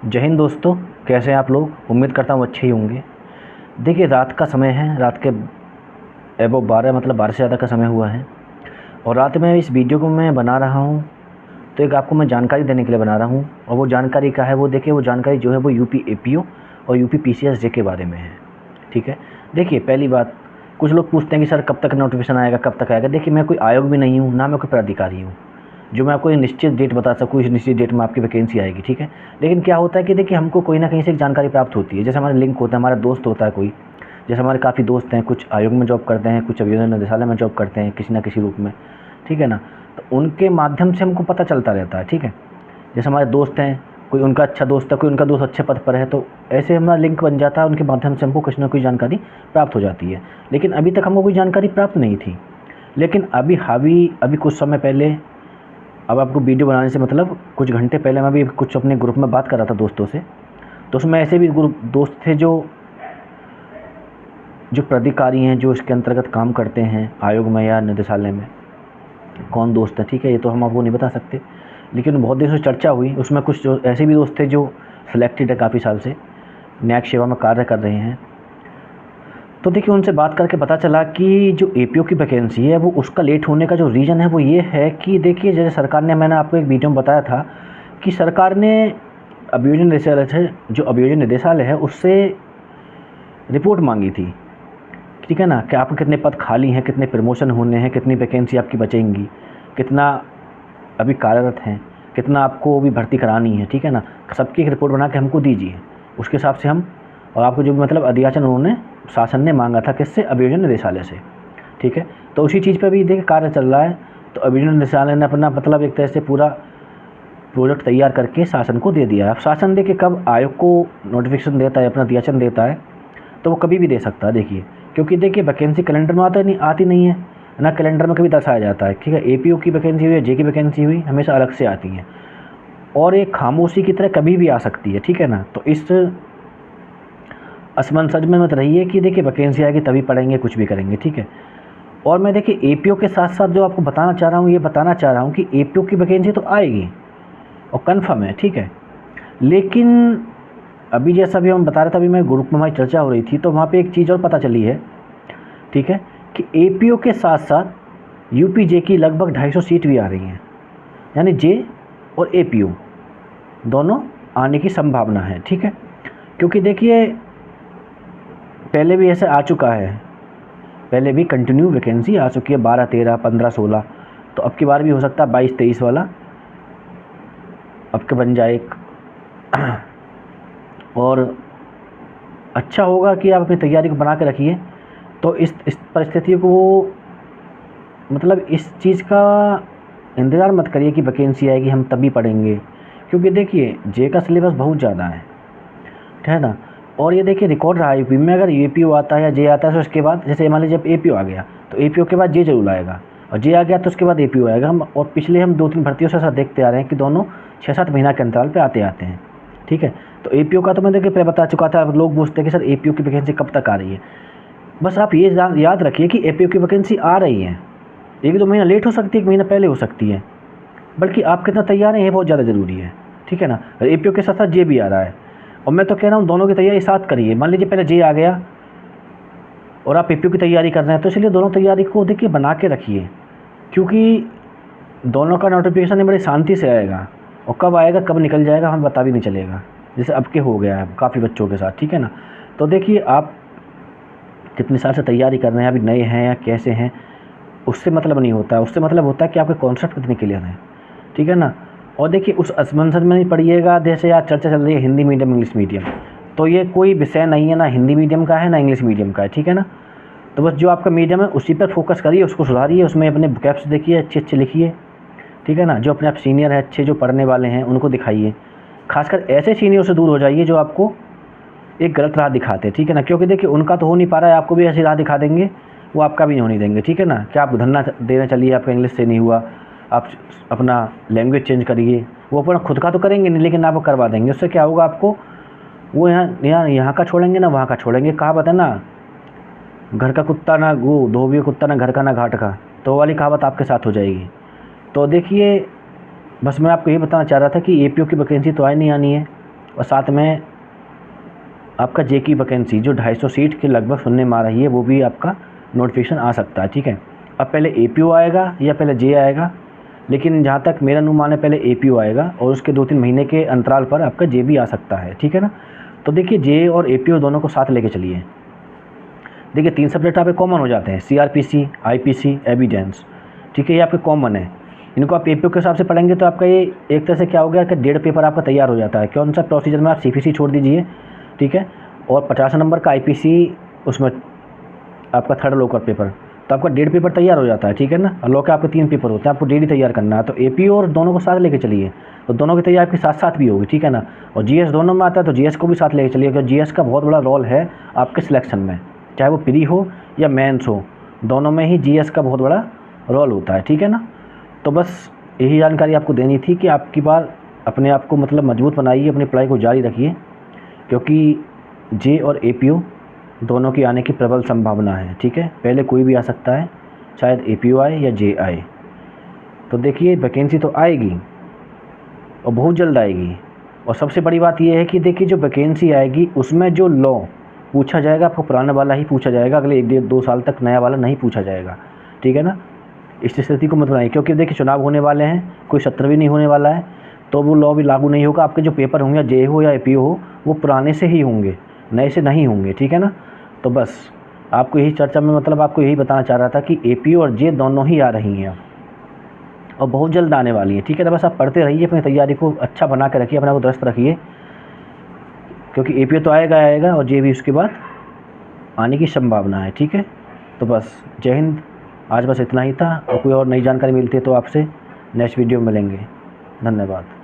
जय हिंद दोस्तों। कैसे हैं आप लोग? उम्मीद करता हूँ अच्छे ही होंगे। देखिए, रात का समय है, रात के एबो 12 मतलब 12 से ज़्यादा का समय हुआ है और रात में इस वीडियो को मैं बना रहा हूँ तो एक आपको मैं जानकारी देने के लिए बना रहा हूँ। और वो जानकारी क्या है? वो देखिए, वो जानकारी जो है वो यूपी एपीओ और यूपी पीसीएस जे के बारे में है। ठीक है, देखिए पहली बात, कुछ लोग पूछते हैं कि सर कब तक नोटिफिकेशन आएगा, कब तक आएगा। देखिए, मैं कोई आयोग भी नहीं हूँ, ना मैं कोई प्राधिकारी हूँ जो मैं आपको एक निश्चित डेट बता सकूँ, इस निश्चित डेट में आपकी वैकेंसी आएगी। ठीक है, लेकिन क्या होता है कि देखिए, हमको कोई ना कहीं से एक जानकारी प्राप्त होती है। जैसे हमारा लिंक होता है, हमारा दोस्त होता है कोई, जैसे हमारे काफ़ी दोस्त हैं, कुछ आयोग में जॉब करते हैं, कुछ अभियोजन निदेशालय में जॉब करते हैं किसी ना किसी रूप में। ठीक है ना, तो उनके माध्यम से हमको पता चलता रहता है। ठीक है, जैसे हमारे दोस्त हैं, कोई उनका अच्छा दोस्त है, कोई उनका दोस्त अच्छे पद पर है, तो ऐसे हमारा लिंक बन जाता है, उनके माध्यम से हमको कुछ ना कुछ जानकारी प्राप्त हो जाती है। लेकिन अभी तक हमको कोई जानकारी प्राप्त नहीं थी। लेकिन अभी कुछ समय पहले, अब आपको वीडियो बनाने से मतलब कुछ घंटे पहले मैं भी कुछ अपने ग्रुप में बात कर रहा था दोस्तों से, तो उसमें ऐसे भी ग्रुप दोस्त थे जो जो प्राधिकारी हैं, जो इसके अंतर्गत काम करते हैं आयोग में या निदेशालय में। कौन दोस्त है, ठीक है, ये तो हम आपको नहीं बता सकते, लेकिन बहुत देर से चर्चा हुई। उसमें कुछ जो ऐसे भी दोस्त थे जो सिलेक्टेड है, काफ़ी साल से न्यायिक सेवा में कार्य कर रहे हैं। तो देखिए, उनसे बात करके पता चला कि जो एपीओ की वैकेंसी है, वो उसका लेट होने का जो रीज़न है वो ये है कि देखिए, जैसे सरकार ने, मैंने आपको एक वीडियो में बताया था कि सरकार ने अभियोजन निदेशालय से, जो अभियोजन निदेशालय है, उससे रिपोर्ट मांगी थी। ठीक है ना, कि आपके कितने पद खाली हैं, कितने प्रमोशन होने हैं, कितनी वैकेंसी आपकी बचेंगी, कितना अभी कार्यरत हैं, कितना आपको भी भर्ती करानी है। ठीक है ना, सबकी एक रिपोर्ट बना के हमको दीजिए, उसके हिसाब से हम, और आपको जो मतलब अध्याचन उन्होंने, शासन ने मांगा था किससे? अभियोजन निदेशालय से। ठीक है, तो उसी चीज़ पे भी देखिए कार्य चल रहा है। तो अभियोजन निदेशालय ने अपना मतलब एक तरह से पूरा प्रोजेक्ट तैयार करके शासन को दे दिया है। अब शासन देखिए कब आयोग को नोटिफिकेशन देता है, अपना अध्याचन देता है, तो वो कभी भी दे सकता है। देखिए, क्योंकि देखिए वैकेंसी कैलेंडर में आती नहीं है ना, कैलेंडर में कभी दर्शाया जाता है। ठीक है, एपीओ की वैकेंसी हुई या जे की वैकेंसी हुई, हमेशा अलग से आती हैं और एक खामोशी की तरह कभी भी आ सकती है। ठीक है ना, तो इस असमंजस में मत रहिए कि देखिए वैकेंसी आएगी तभी पढ़ेंगे, कुछ भी करेंगे। ठीक है, और मैं देखिए एपीओ के साथ साथ जो आपको बताना चाह रहा हूँ, ये बताना चाह रहा हूँ कि एपीओ की वैकेंसी तो आएगी और कन्फर्म है। ठीक है, लेकिन अभी जैसा भी हम बता रहे थे, अभी मैं ग्रुप में हमारी चर्चा हो रही थी, तो वहाँ पे एक चीज़ और पता चली है। ठीक है, कि एपीओ के साथ साथ यूपी जे की लगभग 250 सीट भी आ रही हैं, यानी जे और एपीओ दोनों आने की संभावना है। ठीक है, क्योंकि देखिए पहले भी ऐसे आ चुका है, पहले भी कंटिन्यू वैकेंसी आ चुकी है, 12, 13, 15, 16, तो अब की बार भी हो सकता है 22, 23 वाला अब के बन जाए एक। और अच्छा होगा कि आप अपनी तैयारी को बना के रखिए। तो इस परिस्थिति को, मतलब इस चीज़ का इंतज़ार मत करिए कि वैकेंसी आएगी हम तभी पढ़ेंगे, क्योंकि देखिए जे का सिलेबस बहुत ज़्यादा है। ठीक है ना, और ये देखिए रिकॉर्ड रहा है यूपी में, अगर एपीओ आता है या जे आता है तो उसके बाद, जैसे मान लीजिए जब एपीओ आ गया तो एपीओ के बाद जे जरूर आएगा, और जे आ गया तो उसके बाद एपीओ आएगा। हम और पिछले हम 2-3 भर्तियों से ऐसा देखते आ रहे हैं कि दोनों 6-7 महीना के अंतराल पे आते हैं। ठीक है, तो एपीओ का तो मैं देखिए पहले बता चुका था। अब लोग पूछते हैं कि सर एपीओ की वैकेंसी कब तक आ रही है? बस आप ये याद रखिए कि एपीओ की वैकेंसी आ रही है, 1-2 महीना लेट हो सकती है, 1 महीना पहले हो सकती है, बल्कि आप कितना तैयार हैं ये बहुत ज़्यादा ज़रूरी है। ठीक है ना, एपीओ के साथ साथ जे भी आ रहा है, और मैं तो कह रहा हूँ दोनों की तैयारी साथ करिए। मान लीजिए पहले जे आ गया और आप एपीओ की तैयारी कर रहे हैं, तो इसलिए दोनों तैयारी को देखिए बना के रखिए, क्योंकि दोनों का नोटिफिकेशन बड़ी शांति से आएगा, और कब आएगा कब निकल जाएगा हमें पता भी नहीं चलेगा, जैसे अब के हो गया है काफ़ी बच्चों के साथ। ठीक है ना, तो देखिए आप कितने साल से तैयारी कर रहे हैं, अभी नए हैं या कैसे हैं, उससे मतलब नहीं होता है। उससे मतलब होता है कि आपके कॉन्सेप्ट कितने क्लियर हैं। ठीक है ना, और देखिए उस असमंजस में नहीं पड़िएगा। जैसे आज चर्चा चल रही है हिंदी मीडियम इंग्लिश मीडियम, तो ये कोई विषय नहीं है, ना हिंदी मीडियम का है ना इंग्लिश मीडियम का है। ठीक है ना, तो बस जो आपका मीडियम है उसी पर फोकस करिए, उसको सुधारिए, उसमें अपने वोकैब्स देखिए, अच्छे अच्छे लिखिए। ठीक है ना, जो अपने आप सीनियर है, अच्छे जो पढ़ने वाले हैं, उनको दिखाइए। खासकर ऐसे सीनियर से दूर हो जाइए जो आपको एक गलत राह दिखाते हैं। ठीक है ना, क्योंकि देखिए उनका तो हो नहीं पा रहा है, आपको भी ऐसी राह दिखा देंगे, वो आपका भी नहीं होने देंगे। ठीक है ना, क्या आप धरना देने चलिए, आपका इंग्लिश से नहीं हुआ, आप अपना लैंग्वेज चेंज करिए, वो अपना खुद का तो करेंगे नहीं, लेकिन आपको करवा देंगे। उससे क्या होगा, आपको वो यहाँ का छोड़ेंगे ना वहाँ का छोड़ेंगे। कहावत है ना, घर का कुत्ता ना वो धोबी कुत्ता, ना घर का ना घाट का, तो वो वाली कहावत आपके साथ हो जाएगी। तो देखिए, बस मैं आपको ये बताना चाह रहा था कि एपीओ की वैकेंसी तो आनी है, और साथ में आपका जे की वैकेंसी जो 250 सीट के लगभग सुनने में आ रही है, वो भी आपका नोटिफिकेशन आ सकता है, ठीक है। अब पहले एपीओ आएगा या पहले जे आएगा, लेकिन जहाँ तक मेरा अनुमान है पहले एपीओ आएगा और उसके 2-3 महीने के अंतराल पर आपका जे भी आ सकता है, ठीक है ना। तो देखिए जे और एपीओ दोनों को साथ लेके चलिए। देखिए 3 सब्जेक्ट आपके कॉमन हो जाते हैं, सीआरपीसी, आईपीसी, एविडेंस, ठीक है, ये आपके कॉमन है। इनको आप एपीओ के हिसाब से पढ़ेंगे तो आपका ये एक तरह से क्या हो गया कि 1.5 पेपर आपका तैयार हो जाता है। कौन सा प्रोसीजर में आप सीपीसी छोड़ दीजिए, ठीक है, और 50 नंबर का आईपीसी, उसमें आपका थर्ड लॉ का पेपर, तो आपका 1.5 पेपर तैयार हो जाता है, ठीक है ना। लॉ के आपके 3 पेपर होते हैं, आपको डेली तैयार करना है। तो एपीओ और दोनों को साथ लेके चलिए, तो दोनों की तैयारी आपके साथ साथ भी होगी, ठीक है ना। और जीएस दोनों में आता है तो जीएस को भी साथ लेके चलिए, क्योंकि जीएस का बहुत बड़ा रोल है आपके सिलेक्शन में, चाहे वो प्री हो या मेंस हो, दोनों में ही जीएस का बहुत बड़ा रोल होता है, ठीक है ना। तो बस यही जानकारी आपको देनी थी कि आपकी बार अपने आप को मतलब मजबूत बनाइए, अपनी पढ़ाई को जारी रखिए, क्योंकि जे और एपीओ दोनों की आने की प्रबल संभावना है, ठीक है। पहले कोई भी आ सकता है, शायद एपीओ आए या जे आए। तो देखिए वैकेंसी तो आएगी और बहुत जल्द आएगी। और सबसे बड़ी बात यह है कि देखिए जो वैकेंसी आएगी उसमें जो लॉ पूछा जाएगा आपको पुराना वाला ही पूछा जाएगा, अगले 1-2 साल तक नया वाला नहीं पूछा जाएगा, ठीक है ना। इस स्थिति को मत बनाइए, क्योंकि देखिए चुनाव होने वाले हैं, कोई सत्र भी नहीं होने वाला है, तो वो लॉ भी लागू नहीं होगा। आपके जो पेपर होंगे, जे हो या एपीओ हो, वो पुराने से ही होंगे, नए से नहीं होंगे, ठीक है ना। तो बस आपको यही चर्चा में मतलब आपको यही बताना चाह रहा था कि एपीओ और जे दोनों ही आ रही हैं और बहुत जल्द आने वाली है, ठीक है। तो बस आप पढ़ते रहिए, अपनी तैयारी को अच्छा बना के रखिए, अपना को दुरुस्त रखिए, क्योंकि एपीओ तो आएगा आएगा और जे भी उसके बाद आने की संभावना है, ठीक है। तो बस जय हिंद, आज बस इतना ही था। और कोई और नई जानकारी मिलती है तो आपसे नेक्स्ट वीडियो में मिलेंगे। धन्यवाद।